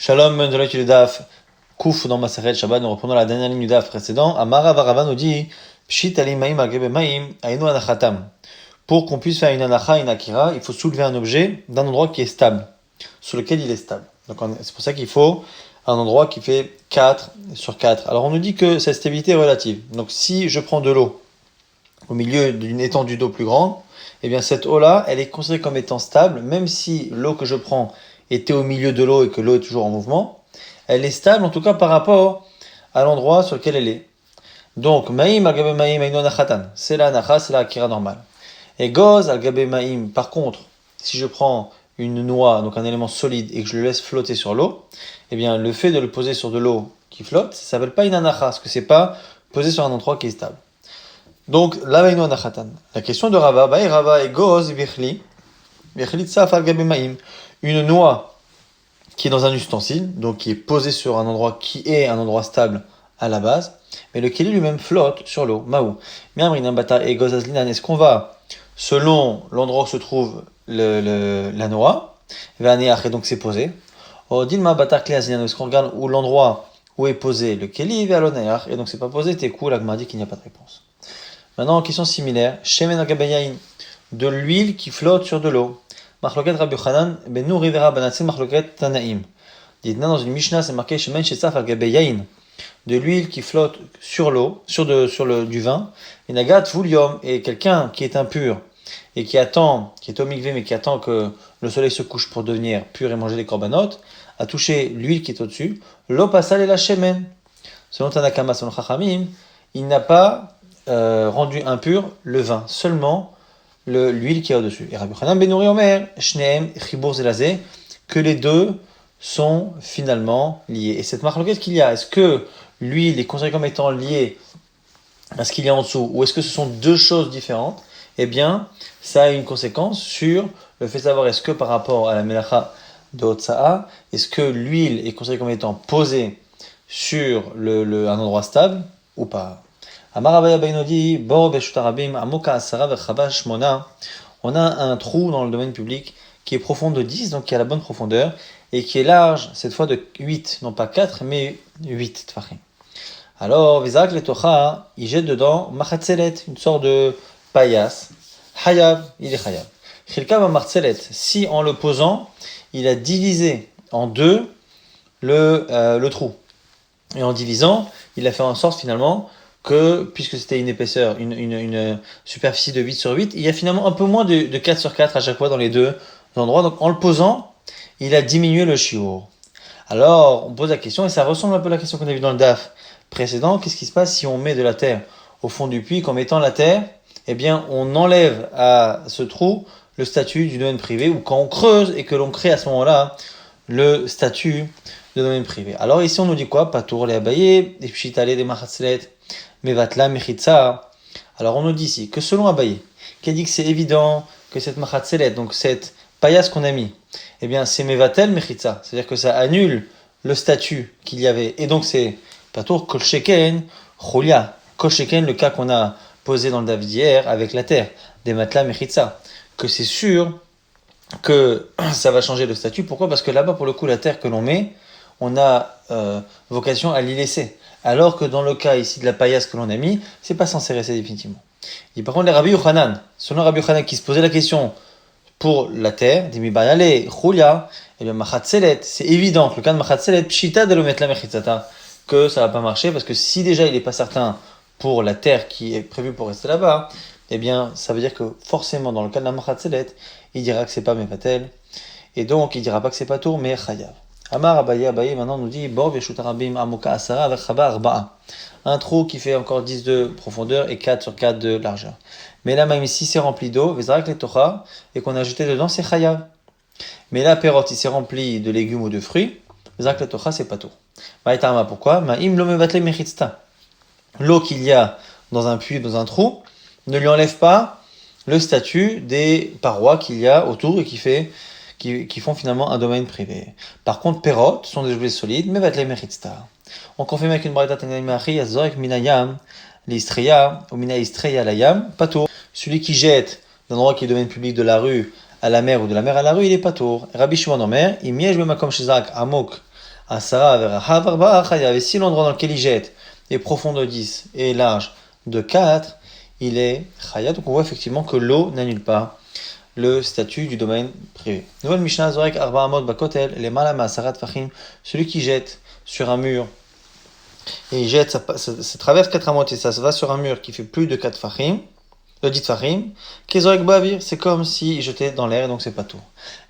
Shalom, de là, le daf. Kouf dans Maseret Shabbat, nous reprenons la dernière ligne du daf précédent. Amara Varava nous dit Pshit ali maim agebe maim ainu anachatam. Pour qu'on puisse faire une anacha, une akira, il faut soulever un objet d'un endroit qui est stable, sur lequel il est stable. Donc c'est pour ça qu'il faut un endroit qui fait 4 sur 4. Alors on nous dit que cette stabilité est relative. Donc si je prends de l'eau au milieu d'une étendue d'eau plus grande, eh bien cette eau-là, elle est considérée comme étant stable, même si l'eau que je prends était au milieu de l'eau et que l'eau est toujours en mouvement, elle est stable en tout cas par rapport à l'endroit sur lequel elle est. Donc, maïm al-gabe maïm ainu anachatan, c'est la anacha, c'est la akira normale. Et goz al-gabe maïm, par contre, si je prends une noix, donc un élément solide, et que je le laisse flotter sur l'eau, eh bien le fait de le poser sur de l'eau qui flotte, ça s'appelle pas une anacha, parce que c'est pas posé sur un endroit qui est stable. Donc, la maïnu anachatan. La question de Rava, Rava et goz bichli tsaf al-gabe maïm, une noix qui est dans un ustensile, donc qui est posé sur un endroit qui est un endroit stable à la base, mais le keli lui-même flotte sur l'eau. Maou. Est-ce qu'on va, selon l'endroit où se trouve la noix, et donc c'est posé. Est-ce qu'on regarde où l'endroit où est posé le keli, et donc c'est pas posé, t'es cool, l'agma dit qu'il n'y a pas de réponse. Maintenant, question similaire, shemen agabayain, de l'huile qui flotte sur de l'eau. Machloket Rabbi Yochanan, ben nous rivera banatzim machloket Tanaïm. Dites-nous dans une Mishnah, c'est marqué shemen shesaf al gabe yain, de l'huile qui flotte sur l'eau, du vin. Et nagat vulium, et quelqu'un qui est impur et qui est au mikvé mais qui attend que le soleil se couche pour devenir pur et manger les korbanot, a touché l'huile qui est au-dessus. Lo pasal et la shemen. Selon Tanakama, selon Chachamim, il n'a pas rendu impur le vin, seulement l'huile qui est au-dessus. Et Rabbi Yochanan ben Nuri Omer, Shneem, Chibour Zelazé, que les deux sont finalement liés. Et cette marloquette qu'il y a, est-ce que l'huile est considérée comme étant liée à ce qu'il y a en dessous, ou est-ce que ce sont deux choses différentes? Eh bien, ça a une conséquence sur le fait de savoir est-ce que par rapport à la melacha de Otsa'a, est-ce que l'huile est considérée comme étant posée sur un endroit stable ou pas? On a un trou dans le domaine public qui est profond de 10, donc qui a la bonne profondeur, et qui est large, cette fois de 8, non pas 4, mais 8 tfachim. Alors, Vizak le Tocha, il jette dedans machatzelet, une sorte de paillasse. Hayav, il est hayav. Chilka machatzelet, si en le posant, il a divisé en deux le trou. Et en divisant, il a fait en sorte finalement que, puisque c'était une épaisseur, une superficie de 8 sur 8, il y a finalement un peu moins de 4 sur 4 à chaque fois dans les deux endroits. Donc en le posant, il a diminué le shiur. Alors, on pose la question, et ça ressemble un peu à la question qu'on a vue dans le DAF précédent. Qu'est-ce qui se passe si on met de la terre au fond du puits, qu'en mettant la terre, eh bien, on enlève à ce trou le statut du domaine privé, ou quand on creuse et que l'on crée à ce moment-là le statut de domaine privé. Alors ici, on nous dit quoi? Patour les abayé, des pchitale, des machatzlet, mevatla, mechitza. Alors on nous dit ici que selon Abaye, qui a dit que c'est évident que cette machatzlet, donc cette paillasse qu'on a mis, eh bien c'est mevatel mechitza, c'est-à-dire que ça annule le statut qu'il y avait, et donc c'est patour kolsheken cholia, kolsheken, le cas qu'on a posé dans le David d'hier avec la terre, des matelas mechitza, que c'est sûr que ça va changer le statut. Pourquoi? Parce que là-bas, pour le coup, la terre que l'on met, on a vocation à l'y laisser. Alors que dans le cas ici de la paillasse que l'on a mis, c'est pas censé rester définitivement. Et par contre, les Rabbi Yochanan, selon Rabbi Yochanan qui se posait la question pour la terre, dit Mibayale, Chulia, et bien Machatzelet, c'est évident que le cas de Machatzelet, Pshita de le mettre la Mechitzata, que ça va pas marcher, parce que si déjà il n'est pas certain pour la terre qui est prévue pour rester là-bas, eh bien ça veut dire que forcément dans le cas de la Machatzelet, il dira que c'est pas Mevatel, et donc il dira pas que c'est pas tour, mais Chayav. Amar Abaye maintenant nous dit Bov Yeshutarabim Amoka Asara Vechaba Arba'a. Un trou qui fait encore 10 de profondeur et 4 sur 4 de largeur. Mais là, même ici, c'est rempli d'eau, Vezrak le Torah, et qu'on a jeté dedans, c'est Chayav. Mais là, Perot, il s'est rempli de légumes ou de fruits, Vezrak le Torah, c'est pas tout. Maïtama, pourquoi? Ma'im lo mevatle mechitzta. L'eau qu'il y a dans un puits, dans un trou, ne lui enlève pas le statut des parois qu'il y a autour et qui font finalement un domaine privé. Par contre, Perot sont des objets solides, mais vatle mechitzta. On confirme avec une braïta Tanakh Yazorek Minayam, l'Istreya, ou Mina Istreya Layam, patour. Celui qui jette d'un endroit qui est domaine public de la rue à la mer ou de la mer à la rue, il est patour. Rabbi Shimon Omer, Imiej Bemakom Shezak Amok Asara verahav arba'a chayav. Et si l'endroit dans lequel il jette est profond de 10 et large de 4, il est chayav. Donc on voit effectivement que l'eau n'annule pas le statut du domaine privé. Nouvelle Mishnah, Zorek Arba Amot Bakotel, les Malama Sarat Fachim, celui qui jette sur un mur, et il jette, ça traverse 4 amot et ça va sur un mur qui fait plus de 4 fachim, de 10 fachim, Kezorek Bavir, c'est comme s'il jetait dans l'air, donc c'est pas tout.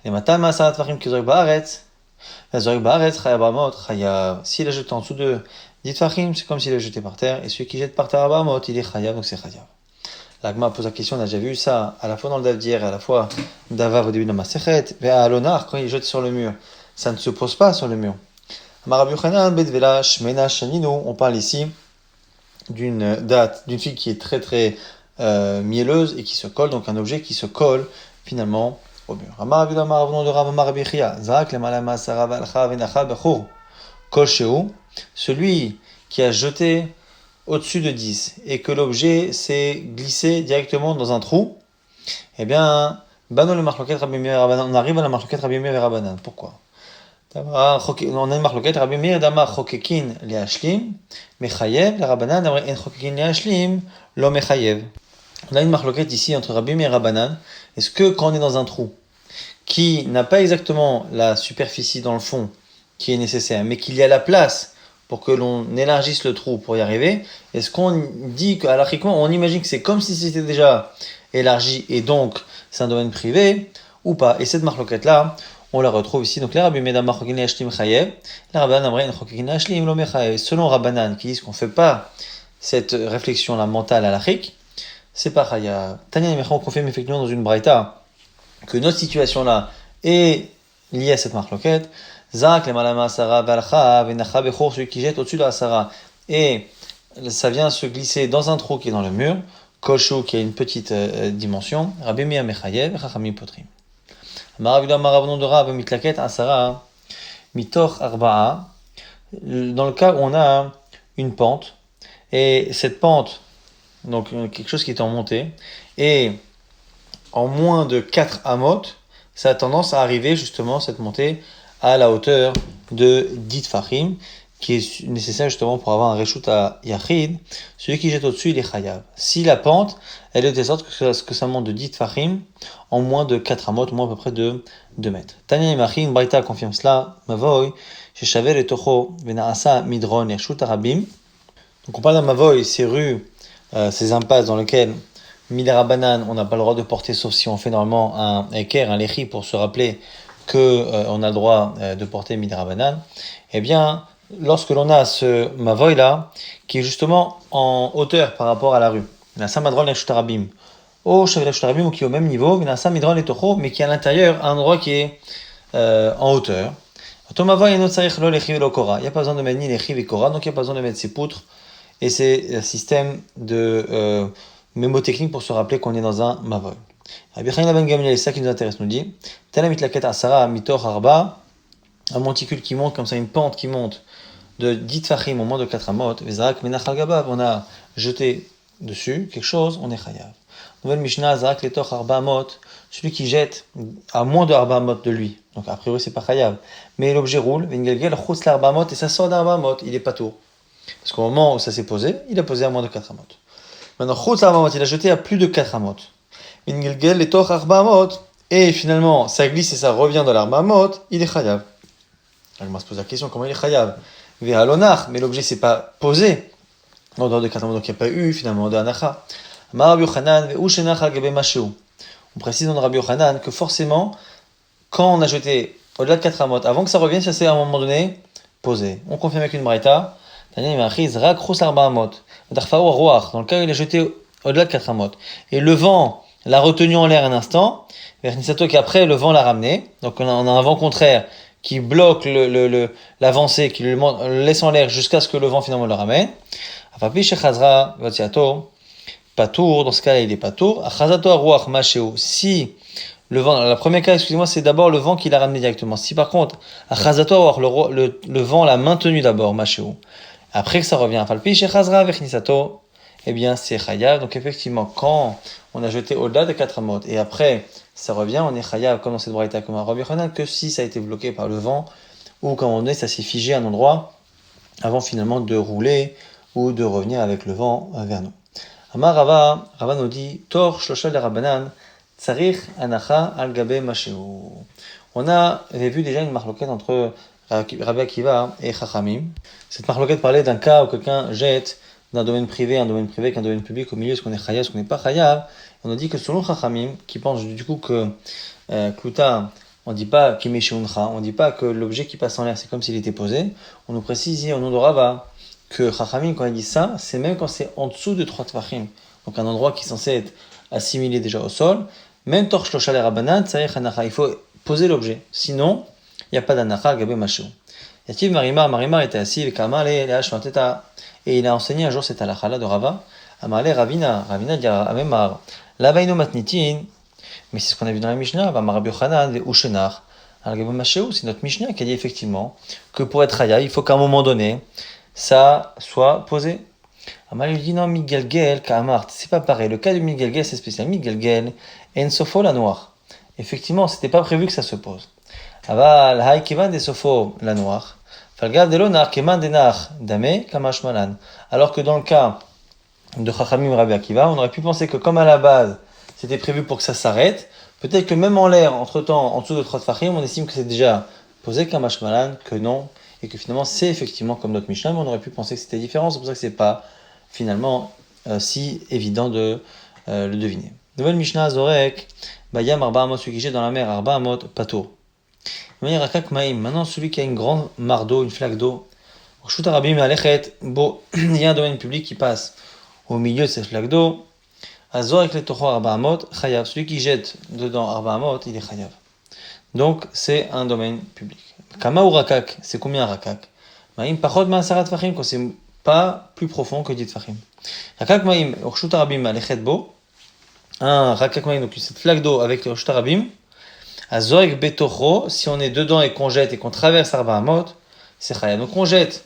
Les Matama Sarat Fachim, Kezorek Baaretz, Kezorek Baaretz, Chayab Amot, Chayav. S'il a jeté en dessous de 10 fachim, c'est comme s'il a jeté par terre, et celui qui jette par terre Arba Amot, il est Chayav, donc c'est Chayav. L'Agma pose la question, on a déjà vu ça, à la fois dans le Dav d'hier et à la fois d'Avav au début de la Masechet, mais à Alonar, quand il jette sur le mur, ça ne se pose pas sur le mur. On parle ici d'une date, d'une fille qui est très très mielleuse et qui se colle, donc un objet qui se colle finalement au mur. Celui qui a jeté au-dessus de 10 et que l'objet s'est glissé directement dans un trou, eh bien, on arrive à la marloquette Rabbi Meir et Rabbanan. Pourquoi? On a une marloquette Rabbi Meir d'Amar chokekin le'ashlim mechayev, le Rabbanan en chokekin le'ashlim lo mechayev. On a une marloquette ici entre Rabbi Meir et Rabbanan. Est-ce que quand on est dans un trou qui n'a pas exactement la superficie dans le fond qui est nécessaire, mais qu'il y a la place pour que l'on élargisse le trou pour y arriver, est-ce qu'on dit qu'alachiquement, on imagine que c'est comme si c'était déjà élargi et donc c'est un domaine privé ou pas? Et cette marloquette-là, on la retrouve ici. Donc les Rabbi Medam Machokin Ashlim Chayev, les Rabbanan Amrain Chokin Ashlim Lo Mechayev. Selon Rabbanan qui disent qu'on ne fait pas cette réflexion-là mentale halachique, c'est pas Chayav. Tanya Mechon confirme effectivement dans une braïta que notre situation-là est liée à cette marloquette. Zak, les malama Sarah, Balcha, Venacha, Bechor, celui qui jette au-dessus de la Sarah, et ça vient se glisser dans un trou qui est dans le mur, Koshu qui a une petite dimension, Rabbi Meir Mechayev, Chachamim Potrim. Maravilla Maravnon de Rab, Mitlaket, Asara, Mitoch Arba'a, dans le cas où on a une pente, et cette pente, donc quelque chose qui est en montée, et en moins de 4 amot, ça a tendance à arriver justement, cette montée, à la hauteur de 10 tfachim, qui est nécessaire justement pour avoir un reshut à yachid. Celui qui jette au-dessus, il est chayav. Si la pente, elle est de telle sorte que ça monte de 10 tfachim en moins de 4 amot, moins à peu près de 2 mètres. Tanya Imachin, Braïta confirme cela, Mavoy, Sheshaver et Toho, Venaasa Midron et Reshut Arabim. Donc on parle d'un Mavoy, ces rues, ces impasses dans lesquelles Midera Banan, on n'a pas le droit de porter, sauf si on fait normalement un équerre, un lechi, pour se rappeler qu'on a le droit de porter Midera Banan. Eh bien, lorsque l'on a ce Mavoy là, qui est justement en hauteur par rapport à la rue, Nasa Madron et Shutarabim, au Shavel Shutarabim, ou qui est au même niveau, Nasa Midron et Toho, mais qui est à l'intérieur, à un endroit qui est en hauteur. Il n'y a pas besoin de mettre ni les chiv et kora, donc il n'y a pas besoin de mettre ces poutres et ces systèmes de mémotechniques pour se rappeler qu'on est dans un mavoy. Rabbi Chaim Ben Gamliel, c'est ça qui nous intéresse, nous dit Talamit laket asara mitor arba, un monticule qui monte comme ça, une pente qui monte de 10 tfachim au moins de 4 amot, Vezarak menachal gabav, on a jeté dessus quelque chose, on est chayav. Nouvelle Mishnah, Zarak letor arba amot, celui qui jette à moins de arba amot de lui, donc a priori c'est pas chayav, mais l'objet roule, Vengelgel chutz l'arba amot, et ça sort d'arba amot, il est pas tour. Parce qu'au moment où ça s'est posé, il a posé à moins de 4 amot. Maintenant, chutz l'arba amot, il a jeté à plus de 4 amot. Vengelgel letor arba amot, et finalement ça glisse et ça revient dans l'arba amot, il est chayav. Alors, on se pose la question, comment il est chayav? Ve'alonach, mais l'objet s'est pas posé en dehors de 4 amot, donc il n'y a pas eu finalement de anacha. On précise dans Rabbi Yochanan que forcément, quand on a jeté au-delà de 4 amot, avant que ça revienne, ça s'est à un moment donné posé. On confirme avec une braïta, dans le cas où il a jeté au-delà de 4 amot, et le vent l'a retenu en l'air un instant, qu'après le vent l'a ramené, donc on a un vent contraire qui bloque l'avancée, qui le laisse en l'air jusqu'à ce que le vent finalement le ramène. Patour, dans ce cas-là, il est patour. Si le vent, la première cas, excusez-moi, c'est d'abord le vent qui l'a ramené directement. Si par contre, le vent l'a maintenu d'abord, machéo. Après que ça revient, eh bien, c'est chayav. Donc effectivement, quand on a jeté au-delà de 4 amot, et après, ça revient, on est chayav, comme dans cette braïta, comme un Rabbi Yochanan, que si ça a été bloqué par le vent, ou qu'à un moment donné, ça s'est figé à un endroit avant finalement de rouler ou de revenir avec le vent vers nous. Amar Rava, Rava nous dit, Tor shlosha le Rabbanan, tsarich anacha al gabe masheu. On avait vu déjà une marloquette entre Rabbi Akiva et Chachamim. Cette marloquette parlait d'un cas où quelqu'un jette d'un domaine privé qu'un domaine public au milieu, est-ce qu'on est chayav, est-ce qu'on n'est pas chayav. On a dit que selon Chachamim, qui pense du coup que Kluta, on ne dit pas Kimeshuncha, on ne dit pas que l'objet qui passe en l'air, c'est comme s'il était posé. On nous précise ici au nom de Rava que Chachamim, quand il dit ça, c'est même quand c'est en dessous de 3 tvachim. Donc un endroit qui est censé être assimilé déjà au sol. Même Torch Loshal Rabbanan, Tsarich Anacha, il faut poser l'objet. Sinon, il n'y a pas d'Anacha, Gabe Mashou. Yativ Marimar était assis avec Amal et il a enseigné un jour cette halakha de Rava. Amalé Ravina dit à Amemar, Lavaino Matnitin, mais c'est ce qu'on a vu dans la Mishnah, Rabbi Yochanan et Ushenach. Al-Gabe Mashou, c'est notre Mishnah qui a dit effectivement que pour être Haya, il faut qu'à un moment donné, ça soit posé. Amal lui dit non, Migelgel, Kaamart, c'est pas pareil. Le cas de Migelgel, c'est spécial. Migelgel, En Sofo la noire. Effectivement, c'était pas prévu que ça se pose. Aval, Hai Kevan de Sofo la noire. Falgav de Lonar, Keman de Nar, Dame, Kamash Malan. Alors que dans le cas de Chachamim Rabbi Akiva, on aurait pu penser que comme à la base, c'était prévu pour que ça s'arrête, peut-être que même en l'air, entre-temps, en dessous de 3 Tfachim, on estime que c'est déjà posé Kamash Malan, que non, et que finalement c'est effectivement comme notre Mishnah, mais on aurait pu penser que c'était différent, c'est pour ça que c'est pas finalement si évident de le deviner. Nouvelle Mishnah Zorek, Bayam Arba Amot, celui qui jette dans la mer, Arba Amot, Pato. Maintenant celui qui a une grande mare d'eau, une flaque d'eau, il y a un domaine public qui passe au milieu de cette flaque d'eau, Azorek le Toho Arba Amot, Chayav, celui qui jette dedans Arba Amot, il est Chayav. Donc c'est un domaine public. Kama ou Rakak, c'est combien un Rakak? Maïm Pachot Ma'asarat Fachim, quand c'est pas plus profond que 10 Fachim. Rakak Maïm, Urshut Arabim, Alechet Bo, un Rakak Maïm, donc cette flaque d'eau avec Urshut Arabim, Azorek Betocho, si on est dedans et qu'on jette et qu'on traverse Arba Amot, c'est Chayav. Donc on jette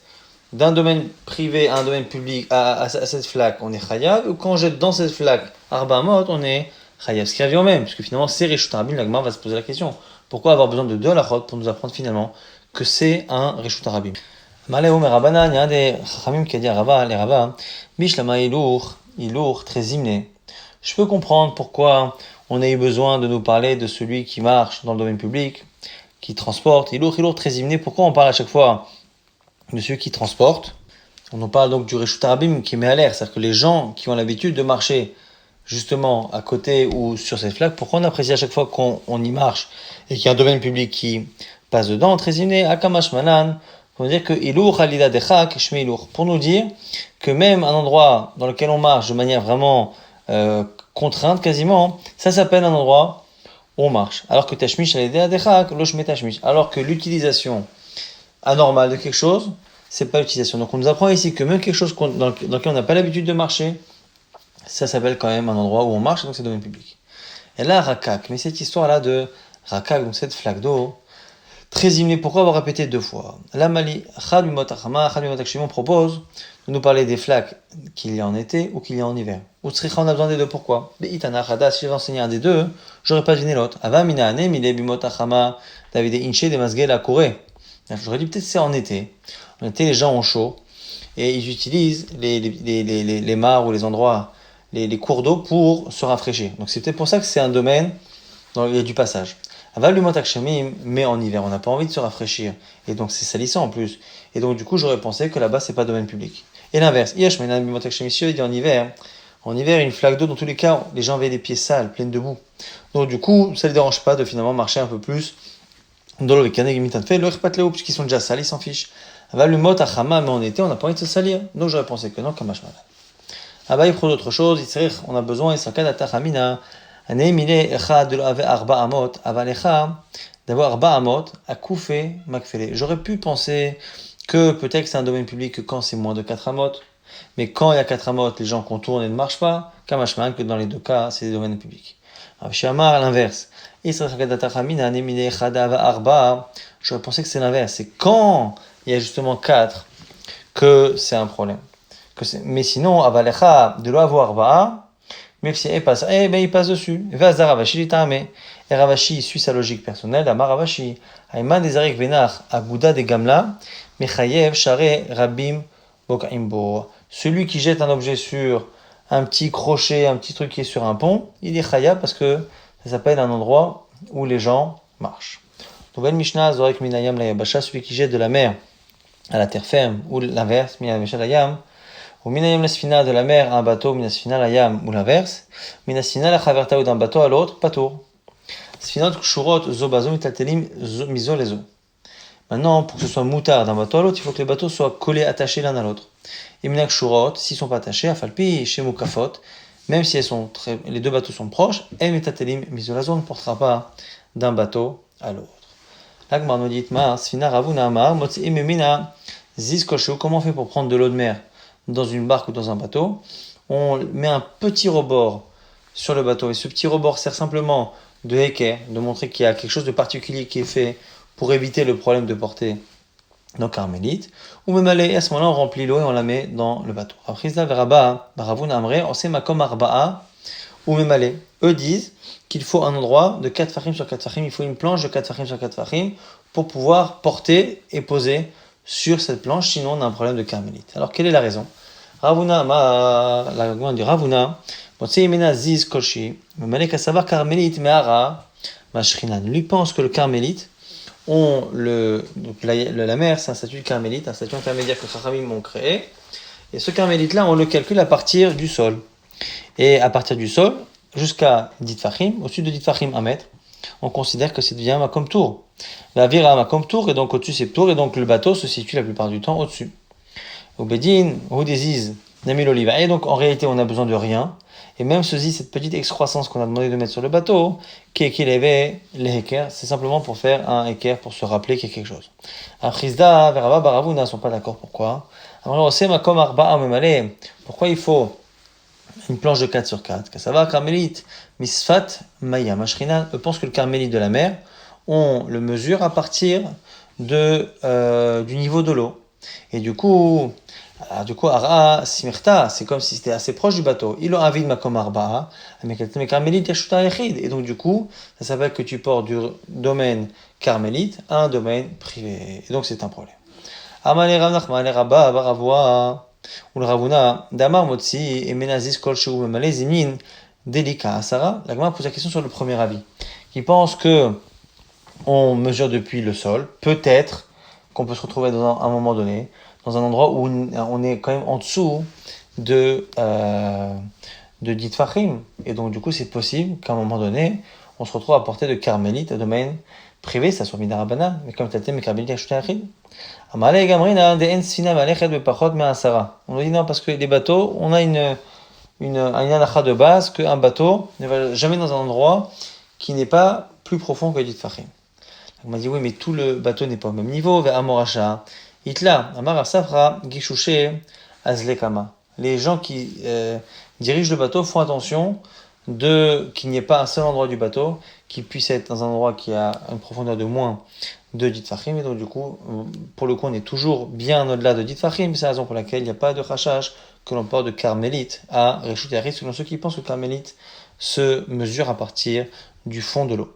d'un domaine privé à un domaine public à cette flaque, on est Chayav, ou quand on jette dans cette flaque Arba Amot, on est Chayav. Ce qui revient au même, parce que finalement c'est Reshut Arabim, la Gemara va se poser la question. Pourquoi avoir besoin de 2 halachot pour nous apprendre finalement que c'est un Reshut Arabim? Malé Omer Rabanan, il y a un des Chachamim qui a dit à Rava, les Rava, Bishlama ilour, très hymné. Je peux comprendre pourquoi on a eu besoin de nous parler de celui qui marche dans le domaine public, qui transporte, ilour, très hymné. Pourquoi on parle à chaque fois de celui qui transporte? On nous parle donc du Reshut Arabim qui met à l'air, c'est-à-dire que les gens qui ont l'habitude de marcher justement à côté ou sur cette flaque, pourquoi on apprécie à chaque fois qu'on y marche et qu'il y a un domaine public qui passe dedans, très hymné, Akamash Manan, pour nous dire que Ilour Halida Dechak, Shme Ilour, pour nous dire que même un endroit dans lequel on marche de manière vraiment contrainte quasiment, ça s'appelle un endroit où on marche. Alors que Tashmish Halida Dechak, Lo Shme Tashmish. Alors que l'utilisation anormale de quelque chose, c'est pas l'utilisation. Donc on nous apprend ici que même quelque chose dans lequel on n'a pas l'habitude de marcher, ça s'appelle quand même un endroit où on marche, donc c'est domaine public. Et là, Rakak, mais cette histoire-là de Rakak, donc cette flaque d'eau, très hymnée, pourquoi avoir répété 2 fois? La Mali, Khalumot Achama, Khalumot Akshimon propose de nous parler des flaques qu'il y a en été ou qu'il y a en hiver. Ou Tsricha, on a besoin des 2, pourquoi? Be'itana Chada, si j'avais enseigné un des 2, j'aurais pas deviné l'autre. Ava Mina Ane, Mile Bimot Achama, David Inche, de Masgel à Corée. J'aurais dit peut-être c'est en été. En été, les gens ont chaud et ils utilisent les mares ou les endroits, les cours d'eau pour se rafraîchir. Donc c'est peut-être pour ça que c'est un domaine dans il y a du passage. Mais en hiver, on n'a pas envie de se rafraîchir. Et donc c'est salissant en plus. Et donc du coup, j'aurais pensé que là-bas, c'est pas domaine public. Et l'inverse. Il dit en hiver, une flaque d'eau, dans tous les cas, les gens avaient les pieds sales, pleins de boue. Donc du coup, ça ne les dérange pas de finalement marcher un peu plus dans l'eau avec puisqu'ils sont déjà sales, ils s'en fichent. Mais en été, on n'a pas envie de se salir. Donc j'aurais pensé que non, comme Ashmalan. Il prend d'autres choses, on a besoin, d'avoir Arba Amot à Koufé Makfele. J'aurais pu penser que peut-être c'est un domaine public quand c'est moins de 4 Amot, mais quand il y a 4 Amot, les gens contournent et ne marchent pas, Kamashman, que dans les 2 cas, c'est des domaines publics. Shamar, à l'inverse. J'aurais pensé que c'est l'inverse. C'est quand il y a justement 4 que c'est un problème. Mais sinon, Avalecha, de l'eau avoir Arba, mais si il passe dessus. Et Ravashi suit sa logique personnelle. Amar Ravashi, Aïman des Arik Benar, Agouda des Gamla, Mechayev, Share, Rabim, Bokimbo. Celui qui jette un objet sur un petit crochet, un petit truc qui est sur un pont, il est Chaya parce que ça s'appelle un endroit où les gens marchent. Nouvelle Mishnah, Zorek Minayam la Yabasha, celui qui jette de la mer à la terre ferme, ou l'inverse, Minayam la Yam, ou Minayam la Sfina de la mer à un bateau, Minasfina la Yam, ou l'inverse, Minasfina la Chaverta ou d'un bateau à l'autre, Patour. Sfinot Kshurot Zobazo Mitatelim Miso les eaux. Maintenant, pour que ce soit moutard d'un bateau à l'autre, il faut que les bateaux soient collés, attachés l'un à l'autre. Et Minak Shurot, s'ils ne sont pas attachés, Afalpi, chez Mukafot, même si les deux bateaux sont proches, El Mitatelim Miso la zone ne portera pas d'un bateau à l'autre. L'Agmar nous dit, Sfina Ravuna Amar, Motsi Ememina, Ziz Koshu, comment on fait pour prendre de l'eau de mer dans une barque ou dans un bateau? On met un petit rebord sur le bateau, et ce petit rebord sert simplement de heker, de montrer qu'il y a quelque chose de particulier qui est fait pour éviter le problème de porter nos carmélites. Ou même aller, à ce moment-là, on remplit l'eau et on la met dans le bateau. Après, Ravuna Amre, on sait Makom Arba'a, ou même aller. Eux disent qu'il faut un endroit de 4 fachim sur 4 fachim, il faut une planche de 4 fachim sur 4 fachim pour pouvoir porter et poser sur cette planche, sinon on a un problème de carmélite. Alors quelle est la raison? Ravuna, la demande du Ravuna, Ziz Koshi, Malek savoir carmélite, Mehara, Mashrinan. Lui pense que le carmélite, la mer, c'est un statut de carmélite, un statut intermédiaire que Chachamim ont créé, et ce carmélite-là, on le calcule à partir du sol. Et à partir du sol, jusqu'à dit fachim, au-dessus de dit fachim 1 mètre, on considère que c'est devient un makom tour. La vira makom tour, et donc au-dessus c'est tour, et donc le bateau se situe la plupart du temps au-dessus. Au Bedin, au Déziz, Namil Oliva. Et donc en réalité on a besoin de rien, et même cette petite excroissance qu'on a demandé de mettre sur le bateau, qui est qu'il avait les heker, c'est simplement pour faire un heker, pour se rappeler qu'il y a quelque chose. Chizda, Verava, Baravuna ne sont pas d'accord, pourquoi? Alors on sait makom arba'a memale, pourquoi il faut une planche de 4 sur 4. Ça va, carmélite, misfat, maya, mashrina. Eux pensent que le carmélite de la mer, on le mesure à partir du niveau de l'eau. Et du coup, ara, simirta, c'est comme si c'était assez proche du bateau. Il a avid makom arba'a, mais carmélite yashuta yachid. Et donc, du coup, ça s'appelle que tu portes du domaine carmélite à un domaine privé. Et donc, c'est un problème. Amale Rav Nachman, Rabba, Baravoa. Ou le Ravuna, Damar Motsi et Menazis Kolchou Memale Zinin Delika Asara. La Gemara pose la question sur le premier avis, qui pense que on mesure depuis le sol, peut-être qu'on peut se retrouver dans un moment donné, dans un endroit où on est quand même en dessous de dit Fachim, et donc du coup c'est possible qu'à un moment donné, on se retrouve à portée de carmélite, à domaine privé, ça soit Midarabana, mais comme tu as dit, mais carmélite Yachouta Yachid. On nous dit non, parce que les bateaux, on a une halakha de base qu'un bateau ne va jamais dans un endroit qui n'est pas plus profond que dit Fachim. On m'a dit oui, mais tout le bateau n'est pas au même niveau. Amorasha, Itla, Amar Safra, Gishushe, Azlekama. Les gens qui dirigent le bateau font attention qu'il n'y ait pas un seul endroit du bateau qui puisse être dans un endroit qui a une profondeur de moins de dit fachim, et donc du coup, pour le coup, on est toujours bien au-delà de dit fachim, c'est la raison pour laquelle il n'y a pas de rachage que l'on porte de carmélite à Reshut Yaris, selon ceux qui pensent que le carmélite se mesure à partir du fond de l'eau.